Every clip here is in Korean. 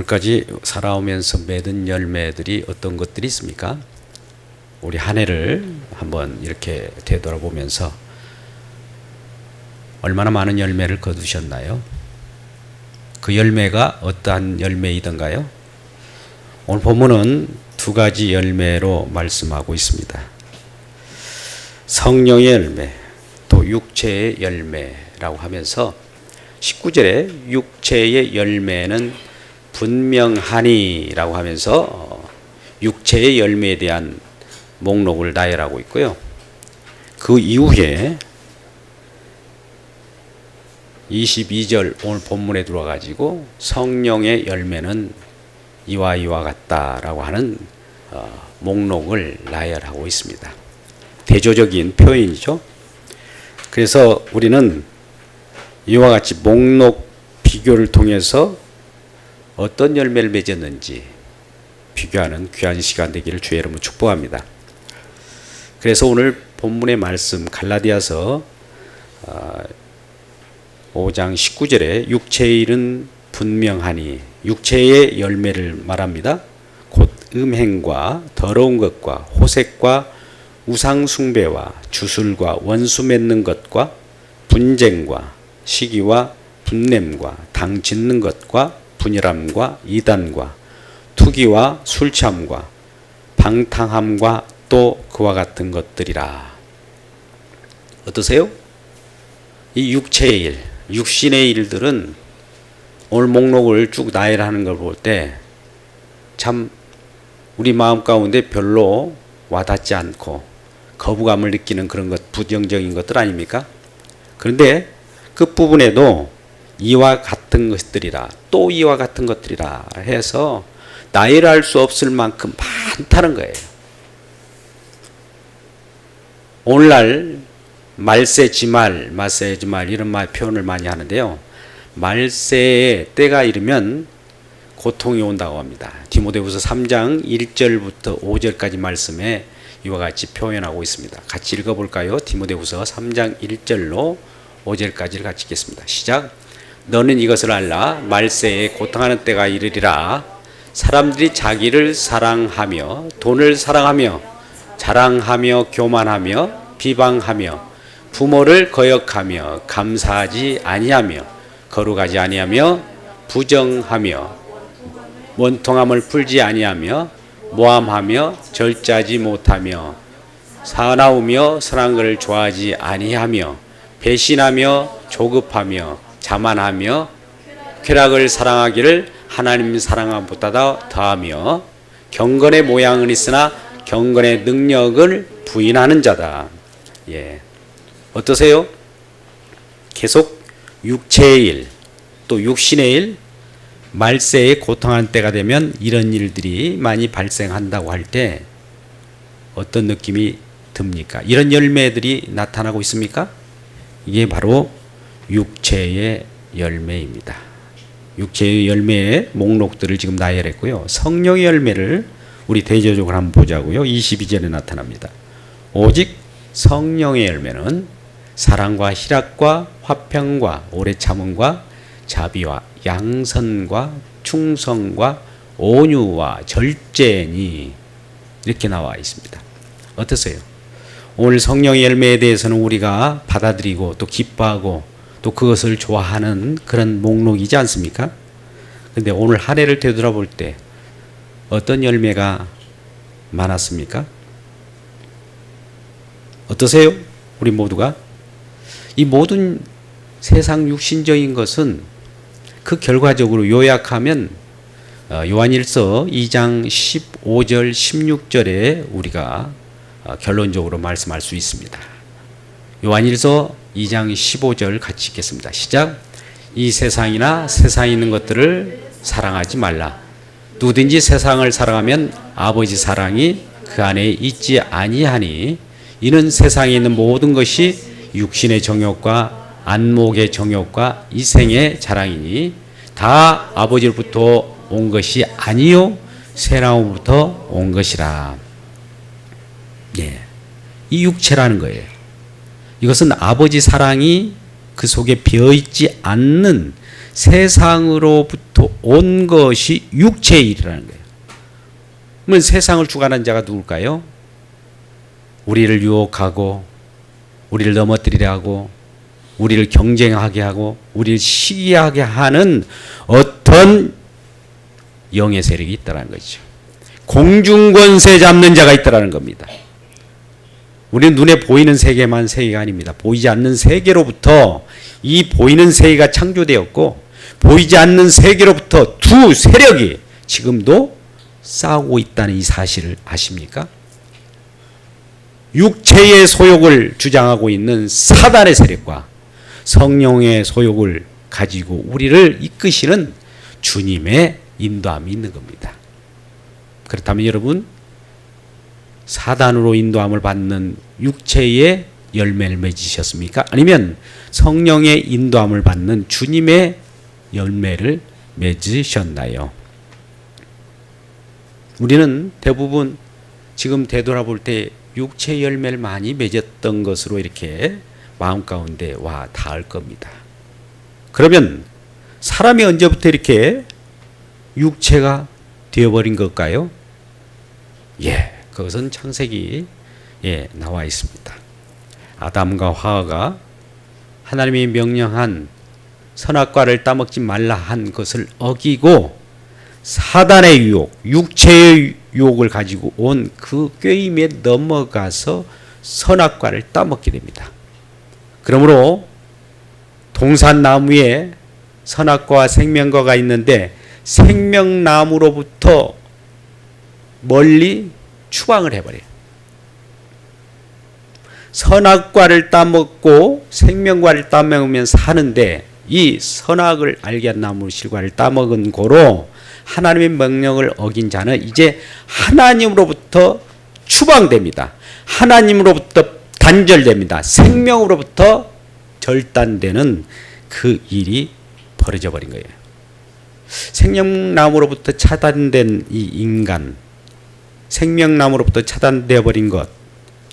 오늘까지 살아오면서 맺은 열매들이 어떤 것들이 있습니까? 우리 한 해를 한번 이렇게 되돌아보면서 얼마나 많은 열매를 거두셨나요? 그 열매가 어떠한 열매이던가요? 오늘 본문은 두 가지 열매로 말씀하고 있습니다. 성령의 열매, 또 육체의 열매라고 하면서 19절에 육체의 열매는 분명하니 라고 하면서 육체의 열매에 대한 목록을 나열하고 있고요. 그 이후에 22절 오늘 본문에 들어와가지고 성령의 열매는 이와 이와 같다라고 하는 목록을 나열하고 있습니다. 대조적인 표현이죠. 그래서 우리는 이와 같이 목록 비교를 통해서 어떤 열매를 맺었는지 비교하는 귀한 시간 되기를 주의 이름으로 축복합니다. 그래서 오늘 본문의 말씀 갈라디아서 5장 19절에 육체의 일은 분명하니, 육체의 열매를 말합니다. 곧 음행과 더러운 것과 호색과 우상숭배와 주술과 원수 맺는 것과 분쟁과 시기와 분냄과 당 짓는 것과 분열함과 이단과 투기와 술취함과 방탕함과 또 그와 같은 것들이라. 어떠세요? 이 육체의 일, 육신의 일들은 오늘 목록을 쭉 나열하는 걸 볼 때 참 우리 마음 가운데 별로 와닿지 않고 거부감을 느끼는 그런 것, 부정적인 것들 아닙니까? 그런데 끝부분에도 이와 같은 것들이라, 또 이와 같은 것들이라 해서 나열할 수 없을 만큼 많다는 거예요. 오늘날 말세지말, 말세지말 이런 표현을 많이 하는데요. 말세의 때가 이르면 고통이 온다고 합니다. 디모데후서 3장 1절부터 5절까지 말씀에 이와 같이 표현하고 있습니다. 같이 읽어볼까요? 디모데후서 3장 1절로 5절까지를 같이 읽겠습니다. 시작. 너는 이것을 알라. 말세에 고통하는 때가 이르리라. 사람들이 자기를 사랑하며 돈을 사랑하며 자랑하며 교만하며 비방하며 부모를 거역하며 감사하지 아니하며 거룩하지 아니하며 부정하며 원통함을 풀지 아니하며 모함하며 절제하지 못하며 사나우며 선한 것을 좋아하지 아니하며 배신하며 조급하며 자만하며 쾌락을 사랑하기를 하나님 사랑함보다 더하며 경건의 모양은 있으나 경건의 능력을 부인하는 자다. 예. 어떠세요? 계속 육체의 일, 또 육신의 일, 말세에 고통하는 때가 되면 이런 일들이 많이 발생한다고 할 때 어떤 느낌이 듭니까? 이런 열매들이 나타나고 있습니까? 이게 바로 육체의 열매입니다. 육체의 열매의 목록들을 지금 나열했고요. 성령의 열매를 우리 대조적으로 한번 보자고요. 22절에 나타납니다. 오직 성령의 열매는 사랑과 희락과 화평과 오래 참음과 자비와 양선과 충성과 온유와 절제니, 이렇게 나와 있습니다. 어떠세요? 오늘 성령의 열매에 대해서는 우리가 받아들이고 또 기뻐하고 또 그것을 좋아하는 그런 목록이지 않습니까? 그런데 오늘 한 해를 되돌아볼 때 어떤 열매가 많았습니까? 어떠세요? 우리 모두가? 이 모든 세상 육신적인 것은 그 결과적으로 요약하면 요한일서 2장 15절 16절에 우리가 결론적으로 말씀할 수 있습니다. 요한일서 2장 15절 같이 읽겠습니다. 시작. 이 세상이나 세상에 있는 것들을 사랑하지 말라. 누구든지 세상을 사랑하면 아버지 사랑이 그 안에 있지 아니하니, 이는 세상에 있는 모든 것이 육신의 정욕과 안목의 정욕과 이생의 자랑이니 다 아버지로부터 온 것이 아니요 세나무부터 온 것이라. 예, 이 육체라는 거예요. 이것은 아버지 사랑이 그 속에 비어있지 않는 세상으로부터 세상으로부터 온 것이 육체의 일이라는 거예요. 그러면 세상을 주관한 자가 누굴까요? 우리를 유혹하고 우리를 넘어뜨리려 하고 우리를 경쟁하게 하고 우리를 시기하게 하는 어떤 영의 세력이 있다는 거죠. 공중권세 잡는 자가 있다는 겁니다. 우리는 눈에 보이는 세계만 세계가 아닙니다. 보이지 않는 세계로부터 이 보이는 세계가 창조되었고 보이지 않는 세계로부터 두 세력이 지금도 싸우고 있다는 이 사실을 아십니까? 육체의 소욕을 주장하고 있는 사단의 세력과 성령의 소욕을 가지고 우리를 이끄시는 주님의 인도함이 있는 겁니다. 그렇다면 여러분, 사단으로 인도함을 받는 육체의 열매를 맺으셨습니까? 아니면 성령의 인도함을 받는 주님의 열매를 맺으셨나요? 우리는 대부분 지금 되돌아볼 때 육체의 열매를 많이 맺었던 것으로 이렇게 마음 가운데 와 닿을 겁니다. 그러면 사람이 언제부터 이렇게 육체가 되어버린 걸까요? 그것은 창세기에 나와 있습니다. 아담과 하와가 하나님이 명령한 선악과를 따먹지 말라 한 것을 어기고 사단의 유혹, 육체의 유혹을 가지고 온 그 꾀임에 넘어가서 선악과를 따먹게 됩니다. 그러므로 동산나무에 선악과와 생명과가 있는데 생명나무로부터 멀리 추방을 해버려요. 선악과를 따먹고 생명과를 따먹으면 사는데 이 선악을 알게 한 나무 실과를 따먹은 고로 하나님의 명령을 어긴 자는 이제 하나님으로부터 추방됩니다. 하나님으로부터 단절됩니다. 생명으로부터 절단되는 그 일이 벌어져 버린 거예요. 생명나무로부터 차단된 이 인간, 생명나무로부터 차단되어 버린 것,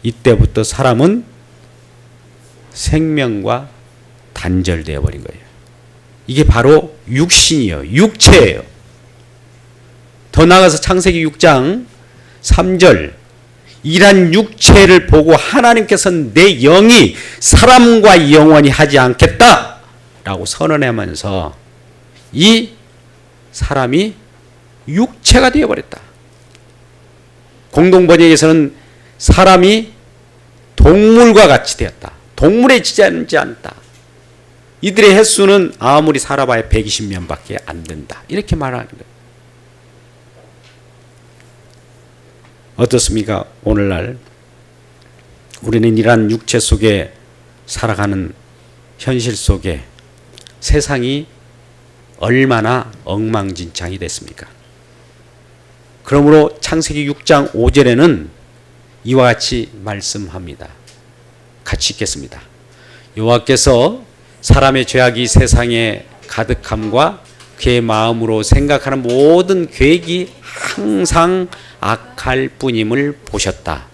이때부터 사람은 생명과 단절되어 버린 거예요. 이게 바로 육신이에요. 육체예요. 더 나아가서 창세기 6장 3절, 이란 육체를 보고 하나님께서는 내 영이 사람과 영원히 하지 않겠다 라고 선언하면서 이 사람이 육체가 되어버렸다. 공동번역에서는 사람이 동물과 같이 되었다. 동물에 지지 않다. 이들의 횟수는 아무리 살아봐야 120년밖에 안 된다. 이렇게 말하는 거예요. 어떻습니까? 오늘날 우리는 이러한 육체 속에 살아가는 현실 속에 세상이 얼마나 엉망진창이 됐습니까? 그러므로 창세기 6장 5절에는 이와 같이 말씀합니다. 같이 읽겠습니다. 여호와께서 사람의 죄악이 세상에 가득함과 그의 마음으로 생각하는 모든 계획이 항상 악할 뿐임을 보셨다.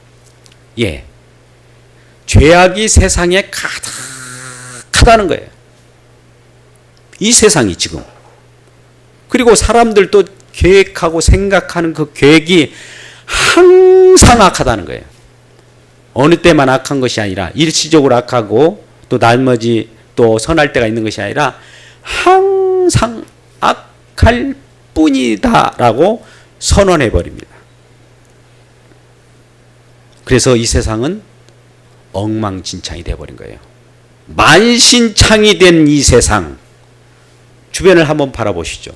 죄악이 세상에 가득하다는 거예요. 이 세상이 지금. 그리고 사람들도 계획하고 생각하는 그 계획이 항상 악하다는 거예요. 어느 때만 악한 것이 아니라 일시적으로 악하고 또 나머지 또 선할 때가 있는 것이 아니라 항상 악할 뿐이다라고 선언해 버립니다. 그래서 이 세상은 엉망진창이 되어버린 거예요. 만신창이 된 이 세상, 주변을 한번 바라보시죠.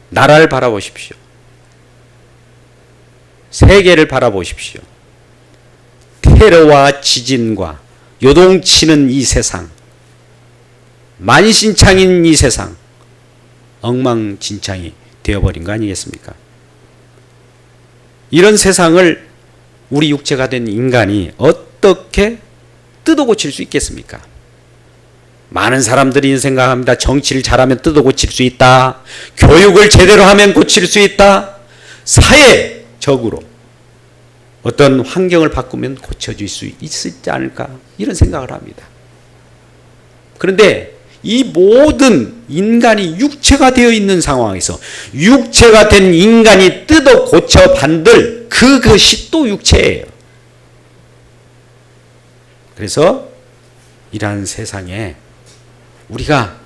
나라를 바라보십시오. 세계를 바라보십시오. 테러와 지진과 요동치는 이 세상, 만신창인 이 세상, 엉망진창이 되어버린 거 아니겠습니까? 이런 세상을 우리 육체가 된 인간이 어떻게 뜯어 고칠 수 있겠습니까? 많은 사람들이 생각합니다. 정치를 잘하면 뜯어 고칠 수 있다. 교육을 제대로 하면 고칠 수 있다. 사회적으로 어떤 환경을 바꾸면 고쳐질 수 있지 않을까? 이런 생각을 합니다. 그런데 이 모든 인간이 육체가 되어 있는 상황에서 육체가 된 인간이 뜯어 고쳐 반들 그것이 또 육체예요. 그래서 이러한 세상에 우리가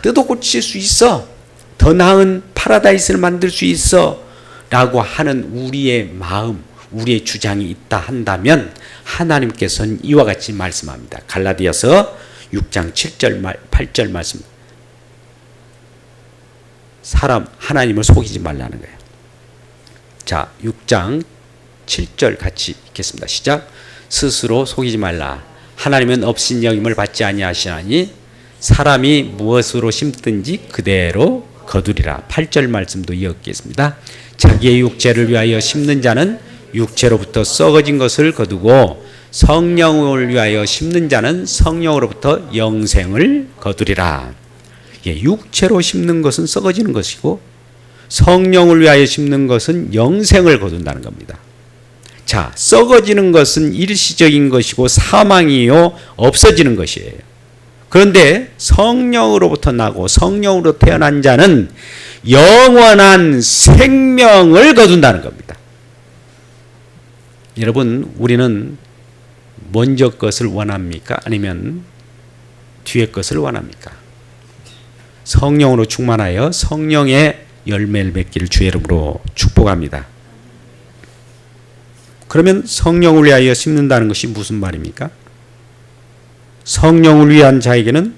뜯어 고칠 수 있어, 더 나은 파라다이스를 만들 수 있어 라고 하는 우리의 마음, 우리의 주장이 있다 한다면 하나님께서는 이와 같이 말씀합니다. 갈라디아서 6장 7절 8절 말씀. 하나님을 속이지 말라는 거예요. 자, 6장 7절 같이 읽겠습니다. 시작. 스스로 속이지 말라. 하나님은 업신여김을 받지 아니하시나니 사람이 무엇으로 심든지 그대로 거두리라. 8절 말씀도 이어듣겠습니다. 자기의 육체를 위하여 심는 자는 육체로부터 썩어진 것을 거두고 성령을 위하여 심는 자는 성령으로부터 영생을 거두리라. 육체로 심는 것은 썩어지는 것이고 성령을 위하여 심는 것은 영생을 거둔다는 겁니다. 자, 썩어지는 것은 일시적인 것이고 사망이요 없어지는 것이에요. 그런데 성령으로부터 나고 성령으로 태어난 자는 영원한 생명을 거둔다는 겁니다. 여러분, 우리는 먼저 것을 원합니까? 아니면 뒤에 것을 원합니까? 성령으로 충만하여 성령의 열매를 맺기를 주의 이름으로 축복합니다. 그러면 성령을 위하여 심는다는 것이 무슨 말입니까? 성령을 위한 자에게는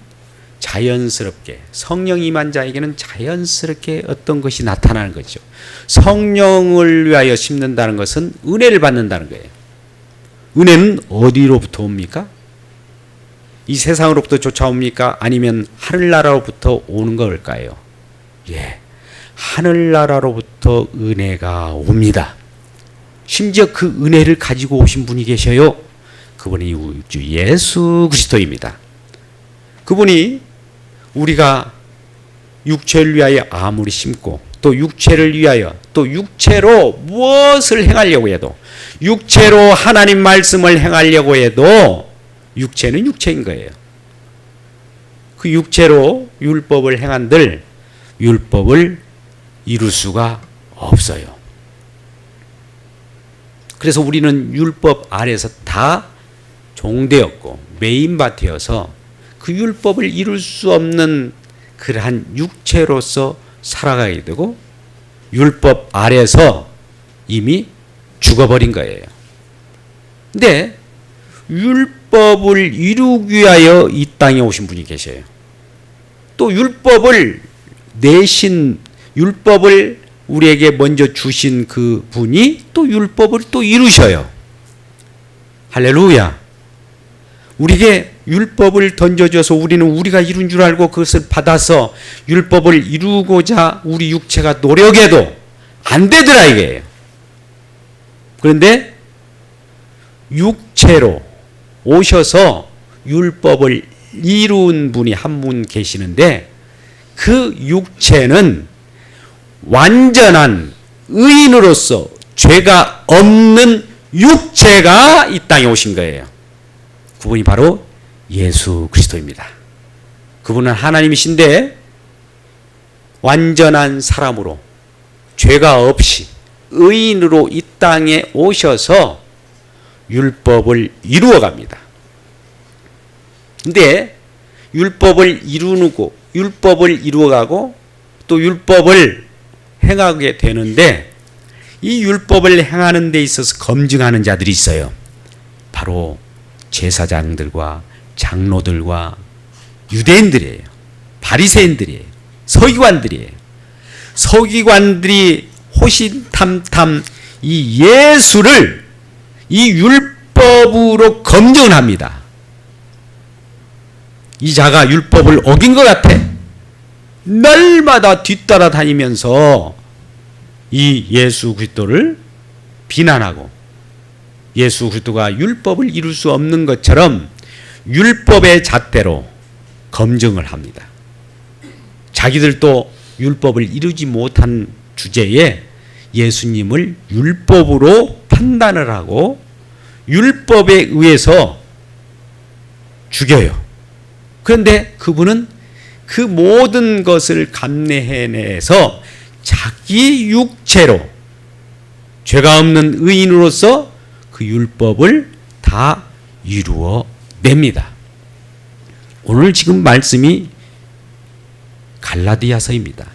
자연스럽게, 성령 임한 자에게는 자연스럽게 어떤 것이 나타나는 거죠. 성령을 위하여 심는다는 것은 은혜를 받는다는 거예요. 은혜는 어디로부터 옵니까? 이 세상으로부터 쫓아옵니까? 아니면 하늘나라로부터 오는 걸까요? 하늘나라로부터 은혜가 옵니다. 심지어 그 은혜를 가지고 오신 분이 계셔요. 그분이 주 예수 그리스도입니다. 그분이 우리가 육체를 위하여 아무리 심고 또 육체를 위하여 또 육체로 무엇을 행하려고 해도 육체로 하나님 말씀을 행하려고 해도 육체는 육체인 거예요. 그 육체로 율법을 행한들 율법을 이룰 수가 없어요. 그래서 우리는 율법 아래서 다 종되었고 메인밭이어서 그 율법을 이룰 수 없는 그러한 육체로서 살아가게 되고 율법 아래서 이미 죽어버린 거예요. 근데 율법을 이루기 위하여 이 땅에 오신 분이 계셔요. 또 율법을 우리에게 먼저 주신 그 분이 또 율법을 또 이루셔요. 할렐루야. 우리에게 율법을 던져줘서 우리는 우리가 이룬 줄 알고 그것을 받아서 율법을 이루고자 우리 육체가 노력해도 안 되더라 이게요. 그런데 육체로 오셔서 율법을 이룬 분이 한 분 계시는데 그 육체는 완전한 의인으로서 죄가 없는 육체가 이 땅에 오신 거예요. 그분이 바로 예수 그리스도입니다. 그분은 하나님이신데 완전한 사람으로 죄가 없이 의인으로 이 땅에 오셔서 율법을 이루어 갑니다. 근데 율법을 이루어가고 또 율법을 행하게 되는데 이 율법을 행하는 데 있어서 검증하는 자들이 있어요. 바로 제사장들과 장로들과 유대인들이에요. 바리새인들이에요. 서기관들이에요. 서기관들이 호신탐탐 이 예수를 이 율법으로 검증을 합니다. 이 자가 율법을 어긴 것 같아. 날마다 뒤따라 다니면서 이 예수 그리스도를 비난하고 예수 그리스도가 율법을 이룰 수 없는 것처럼 율법의 잣대로 검증을 합니다. 자기들도 율법을 이루지 못한 주제에 예수님을 율법으로 판단을 하고 율법에 의해서 죽여요. 그런데 그분은 그 모든 것을 감내해내서 자기 육체로 죄가 없는 의인으로서 그 율법을 다 이루어 냅니다. 오늘 지금 말씀이 갈라디아서입니다.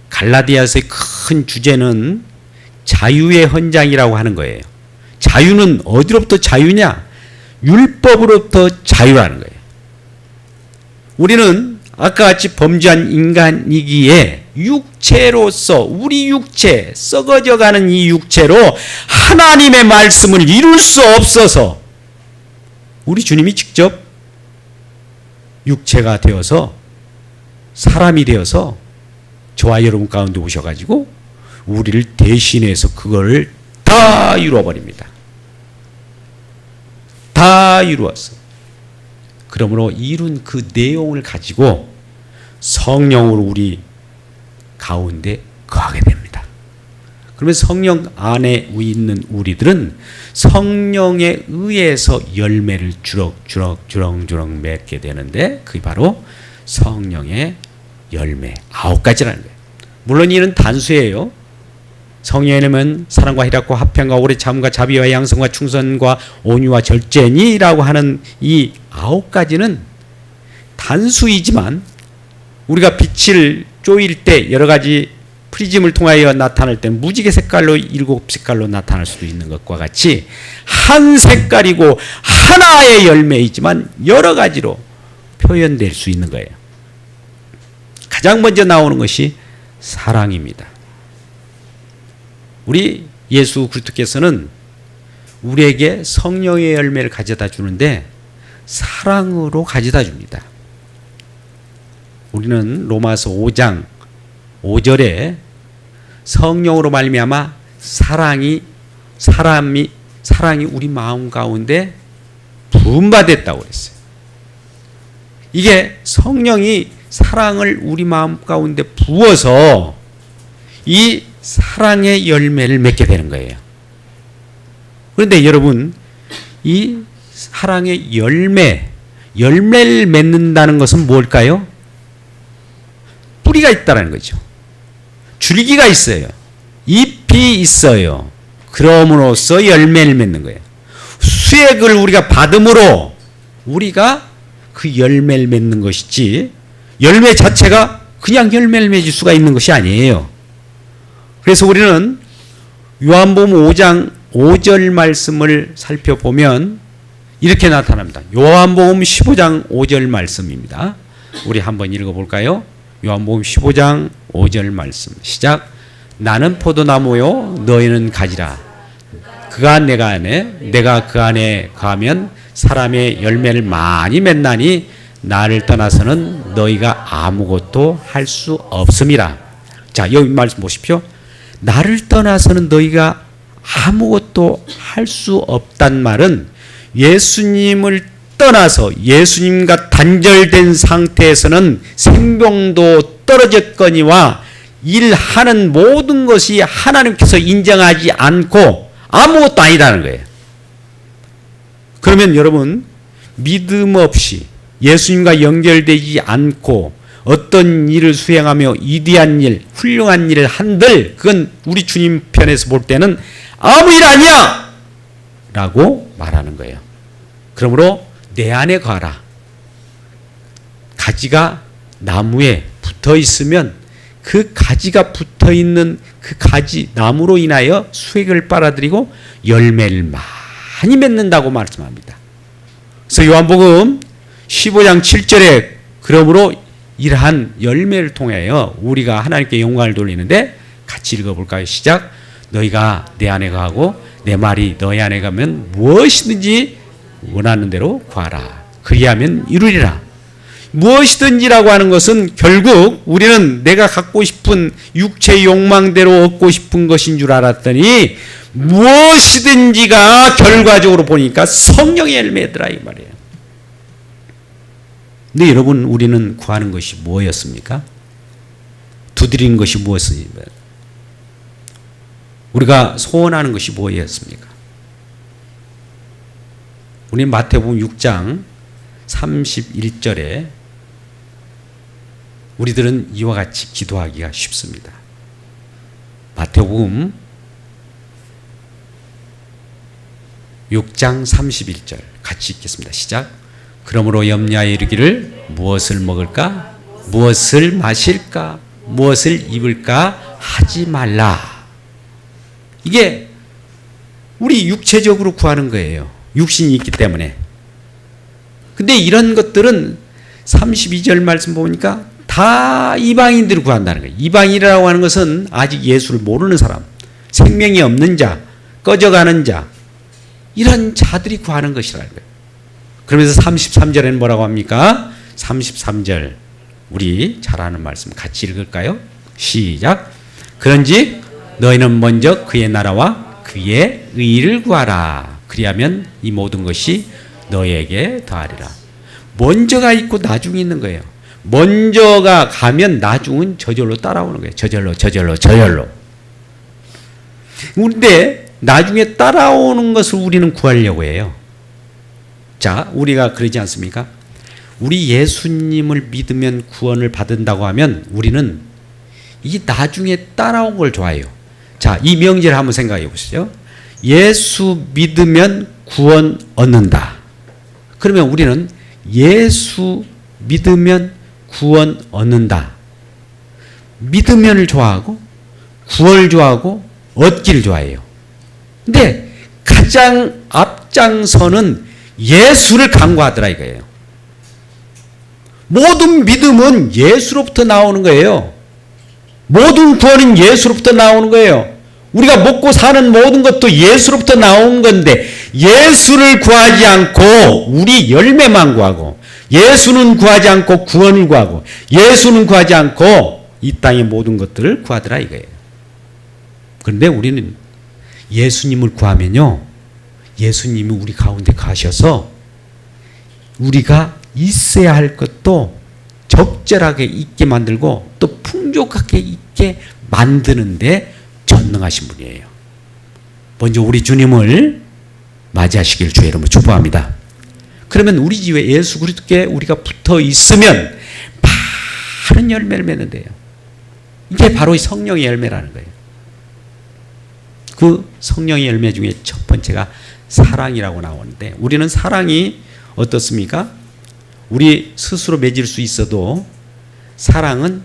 갈라디아서의 큰 주제는 자유의 헌장이라고 하는 거예요. 자유는 어디로부터 자유냐? 율법으로부터 자유라는 거예요. 우리는 아까 같이 범죄한 인간이기에 육체로서 우리 육체, 썩어져가는 이 육체로 하나님의 말씀을 이룰 수 없어서 우리 주님이 직접 육체가 되어서 사람이 되어서 저와 여러분 가운데 오셔가지고 우리를 대신해서 그걸 다 이루어버립니다. 다 이루었어. 그러므로 이룬 그 내용을 가지고 성령으로 우리 가운데 거하게 됩니다. 그러면 성령 안에 있는 우리들은 성령에 의해서 열매를 주렁주렁 맺게 되는데 그게 바로 성령의 열매 9가지라는 거예요. 물론 이는 단수예요. 성령에는 사랑과 희락과 화평과 오래 참과 자비와 양성과 충성과 온유와 절제니라고 하는 이 9가지는 단수이지만 우리가 빛을 쪼일 때 여러 가지 프리즘을 통하여 나타날 때 무지개 색깔로 7색깔로 나타날 수도 있는 것과 같이 한 색깔이고 하나의 열매이지만 여러 가지로 표현될 수 있는 거예요. 가장 먼저 나오는 것이 사랑입니다. 우리 예수 그리스도께서는 우리에게 성령의 열매를 가져다 주는데 사랑으로 가져다 줍니다. 우리는 로마서 5장 5절에 성령으로 말미암아 사랑이 우리 마음 가운데 부음받았다고 그랬어요. 이게 성령이 사랑을 우리 마음 가운데 부어서 이 사랑의 열매를 맺게 되는 거예요. 그런데 여러분, 이 사랑의 열매를 맺는다는 것은 뭘까요? 뿌리가 있다는 거죠. 줄기가 있어요. 잎이 있어요. 그럼으로써 열매를 맺는 거예요. 수액을 우리가 받음으로 우리가 그 열매를 맺는 것이지 열매 자체가 그냥 열매를 맺을 수가 있는 것이 아니에요. 그래서 우리는 요한복음 5장 5절 말씀을 살펴보면 이렇게 나타납니다. 요한복음 15장 5절 말씀입니다. 우리 한번 읽어볼까요? 요한복음 15장 5절 말씀 시작. 나는 포도나무요 너희는 가지라. 그가 내가 안에 내가 그 안에 가면 사람의 열매를 많이 맺나니 나를 떠나서는 너희가 아무것도 할 수 없음이라. 자, 여기 말씀 보십시오. 나를 떠나서는 너희가 아무것도 할 수 없단 말은 예수님을 떠나서 예수님과 단절된 상태에서는 생명도 떨어졌거니와 일하는 모든 것이 하나님께서 인정하지 않고 아무것도 아니라는 거예요. 그러면 여러분, 믿음 없이 예수님과 연결되지 않고 어떤 일을 수행하며 위대한 일, 훌륭한 일을 한들 그건 우리 주님 편에서 볼 때는 아무 일 아니야! 라고 말하는 거예요. 그러므로 내 안에 가라. 가지가 나무에 붙어 있으면 그 가지가 붙어 있는 그 가지 나무로 인하여 수액을 빨아들이고 열매를 많이 맺는다고 말씀합니다. 그래서 요한복음 15장 7절에 그러므로 이러한 열매를 통하여 우리가 하나님께 영광을 돌리는데 같이 읽어볼까요? 시작. 너희가 내 안에 가고 내 말이 너희 안에 가면 무엇이든지 원하는 대로 구하라. 그리하면 이루리라. 무엇이든지라고 하는 것은 결국 우리는 내가 갖고 싶은 육체의 욕망대로 얻고 싶은 것인 줄 알았더니 무엇이든지가 결과적으로 보니까 성령의 열매더라 이 말이에요. 근데 여러분, 우리는 구하는 것이 뭐였습니까? 두드리는 것이 무엇입니까? 우리가 소원하는 것이 뭐였습니까? 우리 마태복음 6장 31절에 우리들은 이와 같이 기도하기가 쉽습니다. 마태복음 6장 31절 같이 읽겠습니다. 시작. 그러므로 염려하여 이르기를 무엇을 먹을까? 무엇을 마실까? 무엇을 입을까? 하지 말라. 이게 우리 육체적으로 구하는 거예요. 육신이 있기 때문에. 근데 이런 것들은 32절 말씀 보니까 다 이방인들이 구한다는 거예요. 이방인이라고 하는 것은 아직 예수를 모르는 사람, 생명이 없는 자, 꺼져가는 자, 이런 자들이 구하는 것이라는 거예요. 그러면서 33절에는 뭐라고 합니까? 33절 우리 잘 아는 말씀 같이 읽을까요? 시작. 그런즉 너희는 먼저 그의 나라와 그의 의를 구하라. 그리하면 이 모든 것이 너희에게 더하리라. 먼저가 있고 나중에 있는 거예요. 먼저가 가면 나중은 저절로 따라오는 거예요. 저절로. 그런데 나중에 따라오는 것을 우리는 구하려고 해요. 자, 우리가 그러지 않습니까? 우리 예수님을 믿으면 구원을 받는다고 하면 우리는 이 나중에 따라온 걸 좋아해요. 자, 이 명제를 한번 생각해 보시죠. 예수 믿으면 구원 얻는다. 그러면 우리는 예수 믿으면 구원 얻는다. 믿으면을 좋아하고 구원을 좋아하고 얻기를 좋아해요. 근데 가장 앞장서는 예수를 간구하더라 이거예요. 모든 믿음은 예수로부터 나오는 거예요. 모든 구원은 예수로부터 나오는 거예요. 우리가 먹고 사는 모든 것도 예수로부터 나온 건데 예수를 구하지 않고 우리 열매만 구하고 예수는 구하지 않고 구원을 구하고 예수는 구하지 않고 이 땅의 모든 것들을 구하더라 이거예요. 그런데 우리는 예수님을 구하면요, 예수님이 우리 가운데 가셔서 우리가 있어야 할 것도 적절하게 있게 만들고 또 풍족하게 있게 만드는데 전능하신 분이에요. 먼저 우리 주님을 맞이하시길 주의 이름으로 축복합니다. 그러면 우리 집에 예수 그리스도께 우리가 붙어 있으면 많은 열매를 맺는데요. 이게 바로 성령의 열매라는 거예요. 그 성령의 열매 중에 첫 번째가 사랑이라고 나오는데 우리는 사랑이 어떻습니까? 우리 스스로 맺을 수 있어도 사랑은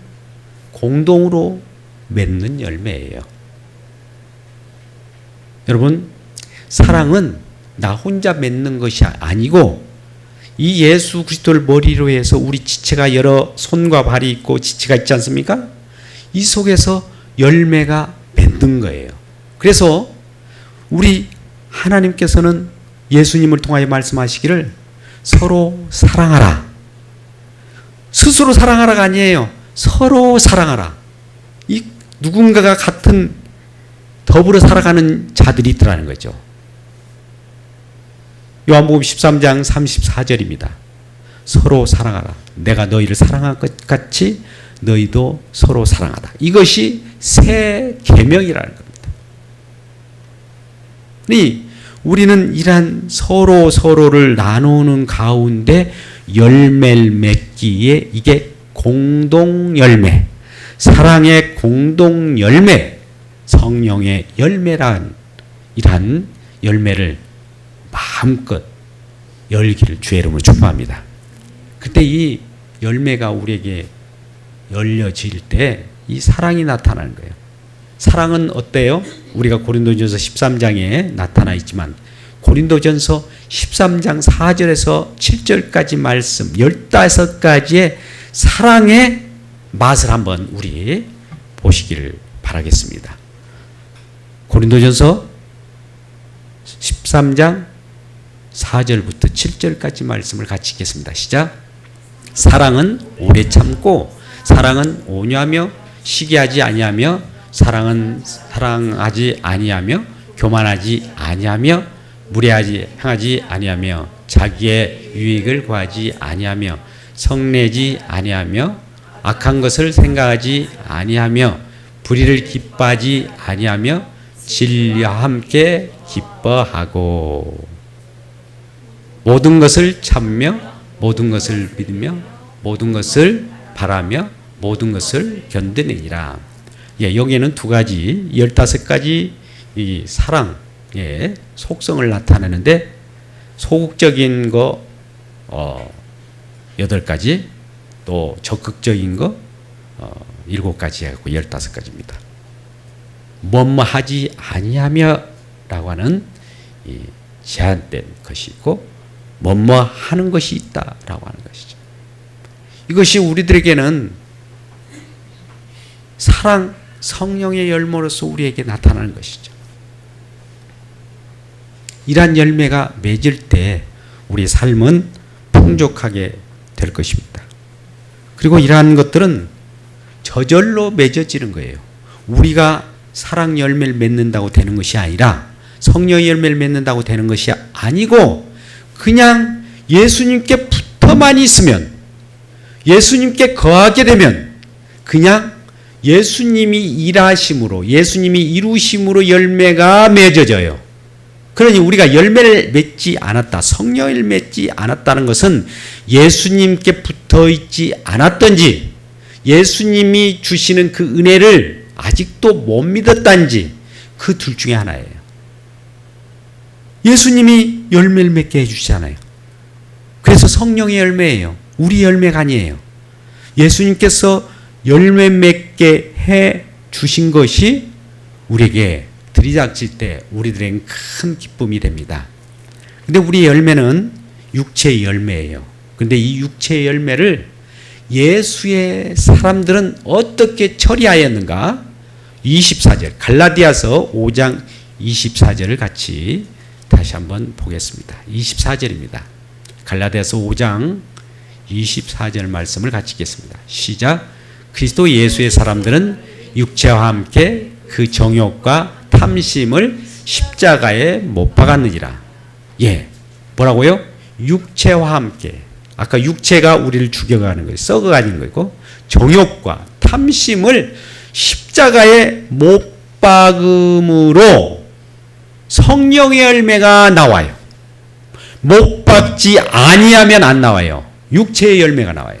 공동으로 맺는 열매예요. 여러분, 사랑은 나 혼자 맺는 것이 아니고 이 예수 그리스도를 머리로 해서 우리 지체가 여러 손과 발이 있고 지체가 있지 않습니까? 이 속에서 열매가 맺는 거예요. 그래서 우리 하나님께서는 예수님을 통하여 말씀하시기를 서로 사랑하라. 스스로 사랑하라가 아니에요. 서로 사랑하라. 이 누군가가 같은 더불어 살아가는 자들이 있더라는 거죠. 요한복음 13장 34절입니다. 서로 사랑하라. 내가 너희를 사랑한 것 같이 너희도 서로 사랑하라. 이것이 새 계명이라는 겁니다. 우리는 이러한 서로를 나누는 가운데 열매를 맺기에 이게 공동 열매, 사랑의 공동 열매, 성령의 열매란 이러한 열매를 마음껏 열기를 주의 이름으로 축복합니다. 그때 이 열매가 우리에게 열려질 때 이 사랑이 나타나는 거예요. 사랑은 어때요? 우리가 고린도전서 13장에 나타나 있지만 고린도전서 13장 4절에서 7절까지 말씀 15가지의 사랑의 맛을 한번 우리 보시기를 바라겠습니다. 고린도전서 13장 4절부터 7절까지 말씀을 같이 읽겠습니다. 시작. 사랑은 오래 참고 사랑은 온유하며 시기하지 아니하며 사랑은 사랑하지 아니하며 교만하지 아니하며 무례하지 행하지 아니하며 자기의 유익을 구하지 아니하며 성내지 아니하며 악한 것을 생각하지 아니하며 불의를 기뻐하지 아니하며 진리와 함께 기뻐하고 모든 것을 참며 모든 것을 믿으며 모든 것을 바라며 모든 것을 견디느니라. 예, 여기에는 두 가지, 15가지 이 사랑의 속성을 나타내는데 소극적인 거 8가지, 또 적극적인 거 7가지 하고 15가지입니다. 뭐뭐 하지 아니하며 라고 하는 이 제한된 것이 있고 뭐뭐 하는 것이 있다라고 하는 것이죠. 이것이 우리들에게는 사랑, 성령의 열매로서 우리에게 나타나는 것이죠. 이러한 열매가 맺을 때 우리 삶은 풍족하게 될 것입니다. 그리고 이러한 것들은 저절로 맺어지는 거예요. 우리가 사랑 열매를 맺는다고 되는 것이 아니라 성령의 열매를 맺는다고 되는 것이 아니고 그냥 예수님께 붙어만 있으면, 예수님께 거하게 되면 그냥 예수님이 일하심으로, 예수님이 이루심으로 열매가 맺어져요. 그러니 우리가 열매를 맺지 않았다, 성령을 맺지 않았다는 것은 예수님께 붙어 있지 않았던지, 예수님이 주시는 그 은혜를 아직도 못 믿었단지, 그 둘 중에 하나예요. 예수님이 열매를 맺게 해주시잖아요. 그래서 성령의 열매예요. 우리 열매가 아니에요. 예수님께서 열매 맺게 해 주신 것이 우리에게 들이닥칠 때 우리들에겐 큰 기쁨이 됩니다. 근데 우리 열매는 육체의 열매예요. 근데 이 육체의 열매를 예수의 사람들은 어떻게 처리하였는가? 24절, 갈라디아서 5장 24절을 같이 다시 한번 보겠습니다. 24절입니다. 갈라디아서 5장 24절 말씀을 같이 읽겠습니다. 시작. 그리스도 예수의 사람들은 육체와 함께 그 정욕과 탐심을 십자가에 못 박았느니라. 예, 뭐라고요? 육체와 함께. 아까 육체가 우리를 죽여가는 거예요. 썩어가는 거고, 정욕과 탐심을 십자가에 못 박음으로 성령의 열매가 나와요. 못 박지 아니하면 안 나와요. 육체의 열매가 나와요.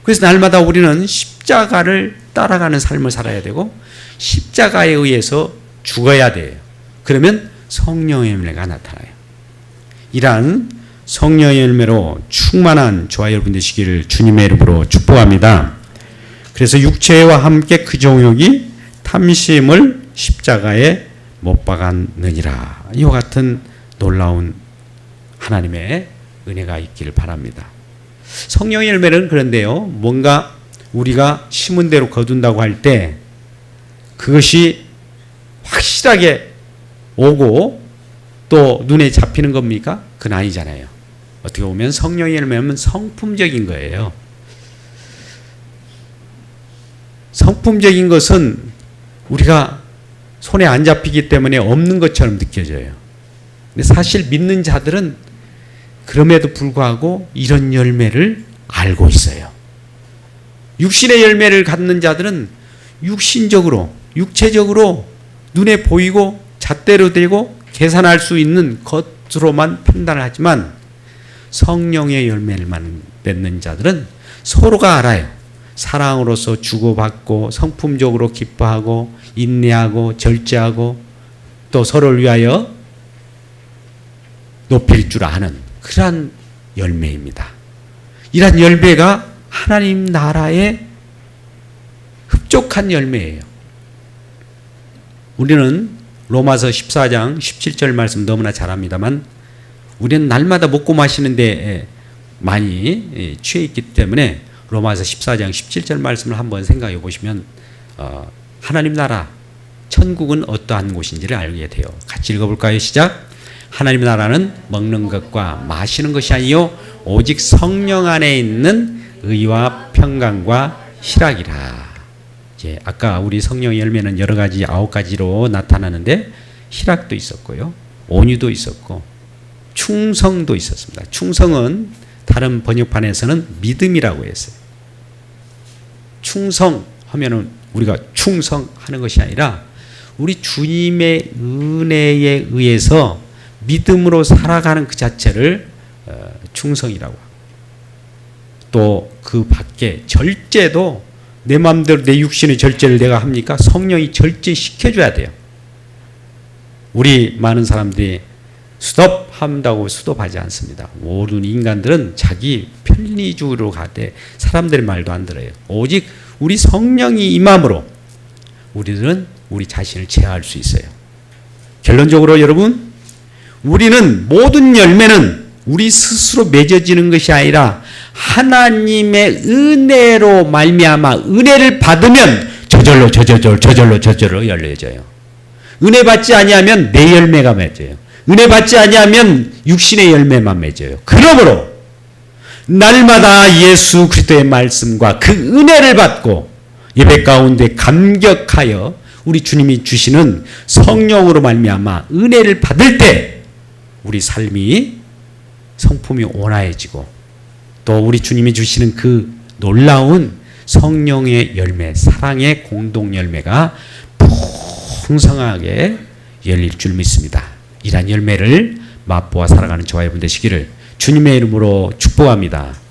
그래서 날마다 우리는 십자가를 따라가는 삶을 살아야 되고 십자가에 의해서 죽어야 돼요. 그러면 성령의 열매가 나타나요. 이러한 성령의 열매로 충만한 저와 여러분 되시기를 주님의 이름으로 축복합니다. 그래서 육체와 함께 그 정욕이 탐심을 십자가에 못 박았느니라. 이와 같은 놀라운 하나님의 은혜가 있기를 바랍니다. 성령의 열매는 그런데요, 뭔가 우리가 심은 대로 거둔다고 할 때 그것이 확실하게 오고 또 눈에 잡히는 겁니까? 그건 아니잖아요. 어떻게 보면 성령의 열매는 성품적인 거예요. 성품적인 것은 우리가 손에 안 잡히기 때문에 없는 것처럼 느껴져요. 근데 사실 믿는 자들은 그럼에도 불구하고 이런 열매를 알고 있어요. 육신의 열매를 갖는 자들은 육신적으로, 육체적으로 눈에 보이고 잣대로 되고 계산할 수 있는 것으로만 판단을 하지만 성령의 열매를 맺는 자들은 서로가 알아요. 사랑으로서 주고받고 성품적으로 기뻐하고 인내하고 절제하고 또 서로를 위하여 높일 줄 아는 그러한 열매입니다. 이러한 열매가 하나님 나라의 흡족한 열매예요. 우리는 로마서 14장 17절 말씀 너무나 잘 압니다만 우리는 날마다 먹고 마시는데 많이 취해 있기 때문에 로마서 14장 17절 말씀을 한번 생각해 보시면 하나님 나라, 천국은 어떠한 곳인지를 알게 돼요. 같이 읽어볼까요? 시작. 하나님 나라는 먹는 것과 마시는 것이 아니요 오직 성령 안에 있는 의와 평강과 희락이라. 이제 아까 우리 성령의 열매는 여러 가지 9가지로 나타나는데 희락도 있었고요, 온유도 있었고 충성도 있었습니다. 충성은 다른 번역판에서는 믿음이라고 했어요. 충성하면은 우리가 충성하는 것이 아니라 우리 주님의 은혜에 의해서 믿음으로 살아가는 그 자체를 충성이라고 합니다. 또 그 밖에 절제도 내 마음대로 내 육신의 절제를 내가 합니까? 성령이 절제시켜줘야 돼요. 우리 많은 사람들이 스톱 한다고 스톱하지 않습니다. 모든 인간들은 자기 편리주의로 가되 사람들의 말도 안 들어요. 오직 우리 성령이 임함으로 우리들은 우리 자신을 제어할 수 있어요. 결론적으로 여러분, 우리는 모든 열매는 우리 스스로 맺어지는 것이 아니라 하나님의 은혜로 말미암아 은혜를 받으면 저절로 열려져요. 은혜 받지 아니하면 내 열매가 맺어요. 은혜 받지 아니하면 육신의 열매만 맺어요. 그러므로 날마다 예수 그리스도의 말씀과 그 은혜를 받고 예배 가운데 감격하여 우리 주님이 주시는 성령으로 말미암아 은혜를 받을 때 우리 삶이 성품이 온화해지고 또 우리 주님이 주시는 그 놀라운 성령의 열매, 사랑의 공동 열매가 풍성하게 열릴 줄 믿습니다. 이러한 열매를 맛보아 살아가는 저와 여러분 되시기를 주님의 이름으로 축복합니다.